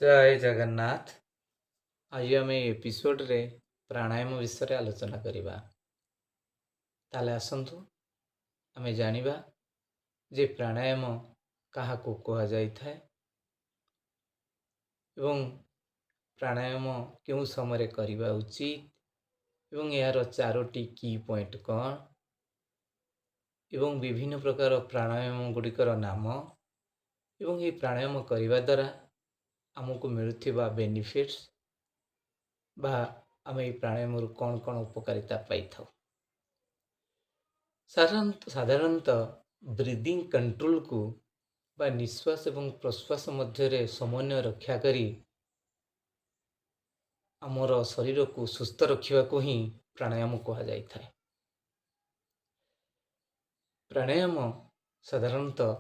जय जगन्नाथ। आज आम एपिसोड रे प्राणायाम विषय आलोचना करिबा। ताले आसंतु आमे जानिबा जे प्राणायाम काहाको कहा जाय थाए एवं प्राणायाम केउ समय करिबा उचित एवं यार चारोटी की पॉइंट कौन एवं विभिन्न प्रकार प्राणायाम गुड़िकर नाम एवं ये प्राणायाम करिबा द्वारा आमको मिलुथिबा बेनिफिट्स बा आमे ये प्राणायाम कौन कौन उपकारिता पाई था। साधारणतः ब्रीदिंग कंट्रोल को बा निश्वास एवं प्रश्वास मध्य समन्वय रक्षा करी आमर शरीर को सुस्थ रखा को ही प्राणायाम कहा जाय थाए। प्राणायाम साधारणतः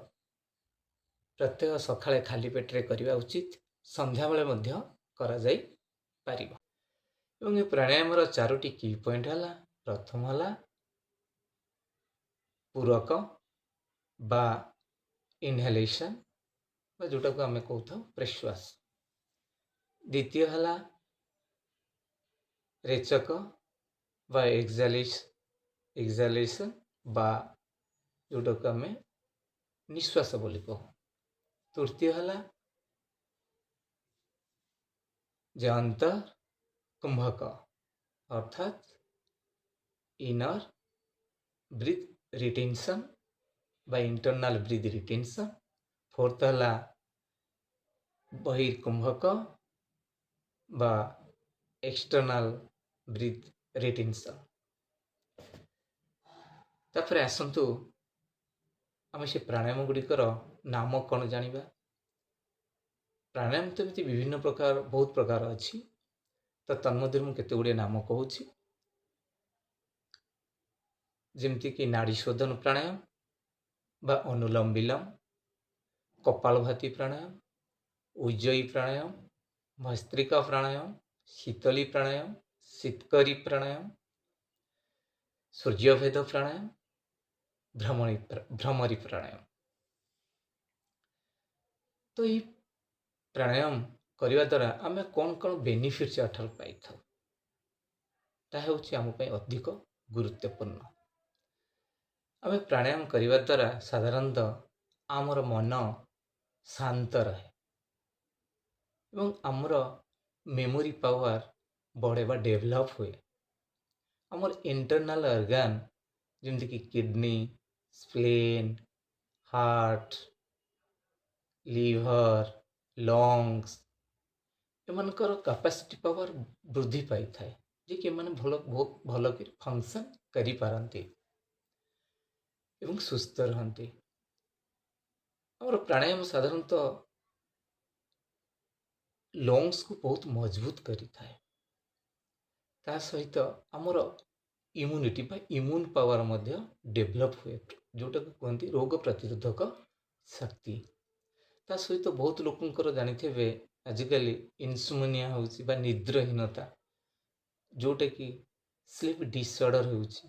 प्रत्येक सकाळे खाली पेटरे करवा उचित, संध्या बेले मध्य करा जाय पारिबो। एवं ये प्राणायाम रो चारोटी की पॉइंट हला। प्रथम हला पूरक बा इनहेलेशन बा जोटा को आमे कहू प्रश्वास। द्वितीय हला रेचक बा एक्सहालेशन बा जोटा को आमे निश्वास बोली कहू। तृतीय हला जे अंतर कुंभक अर्थात इनर ब्रीथ रिटेंशन बा इंटरनल ब्रीथ रिटेंशन। फोर्थ हला बहिर्कुंभक बा एक्सटर्नल ब्रीथ रिटेंशन। तापर आसंतु आम से प्राणायाम गुड़िकर नाम कौन जानिबा। प्राणायाम तो एमती विभिन्न प्रकार बहुत प्रकार अच्छी, तो तन्मध्य मु केते गुड़े नाम कहूँ। जमती कि नाड़ी शोधन प्राणायाम बा अनुलोम विलोम, कपालभाति प्राणायाम, उज्जयी प्राणायाम, भस्त्रिका प्राणायाम, शीतली प्राणायाम, शीतकरी प्राणायाम, सूर्यभेद प्राणायाम, भ्रमरी प्राणायाम। तो ये प्राणायाम करने द्वारा आम कौन कौन बेनिफिट्स अठार पाई था आम अधिक गुरुत्वपूर्ण। आम प्राणायाम करने द्वारा साधारणतः आमर मन शांत रहे एवं आमर मेमोरी पावर बढ़े बा डेभलप हुए। आमर इंटरनल ऑर्गन जमती कि kidney, spleen, heart, liver, lungs एमानकर कैपेसिटी पावर वृद्धि पाई थाए जे कि माने बहुत भल फंक्शन करि पारंती एवं सुस्थ रहंती। आमर प्राणायाम साधारणतः लंग्स को बहुत मजबूत करि थाए। ता सहित आमर इम्यूनिटी बा इम्यून पावर मध्य डेभलप हुए, जोटा को कहते रोग प्रतिरोधक शक्ति। ता सहित बहुत लोकंकर जानिथिबे आजिकल इन्सोमनिया होउची बा निद्राहीनता, जोटा कि स्लीप डिसऑर्डर होउची,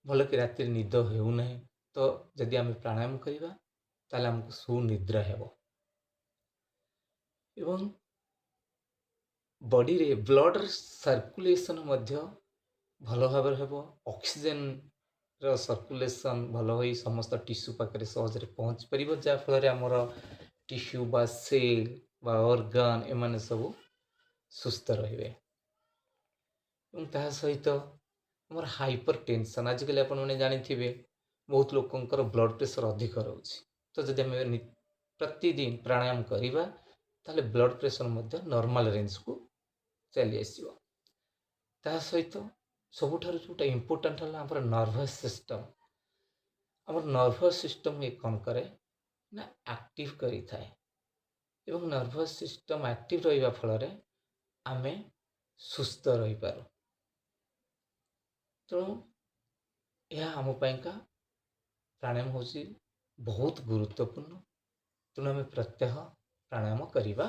भल कि रात्रि निद हेउ नाही। तो यदि आम प्राणायाम करिबा ताले हमको सुनिद्रा हेबो एवं बॉडी रे ब्लड सर्कुलेशन मध्य भल भाव हेबो। ऑक्सीजन रो सर्कुलेशन भल होई समस्त टिश्यू पाखरे सहज रे पहुंच परिबो, जा फल रे हमर टिश्यू बा सेल बा ऑर्गन एमाने सब सुस्थ रहिबे। एवं ता सहित हमर हाइपर टेंशन आजिकल आपण माने जानिथिबे बहुत लोकंकर ब्लड प्रेशर अधिक रहउची। तो जदि हम प्रतिदिन प्राणायाम करिबा ताले ब्लड प्रेशर मध्य नॉर्मल रेंज को चली आसीबो। ता सहित सबुठार जोटा इंपोर्टेंट हला हमर नर्वस सिस्टम। हमर नर्वस सिस्टम ये कौन करे ना एक्टिव करी थाए एवं नर्वस सिस्टम एक्टिव रहिबा फल रे आमे सुस्थ रही पारो। तो यह आम पाइका प्राणायाम होची बहुत गुरुत्वपूर्ण। तेणु आम प्रत्यह प्राणायाम करिबा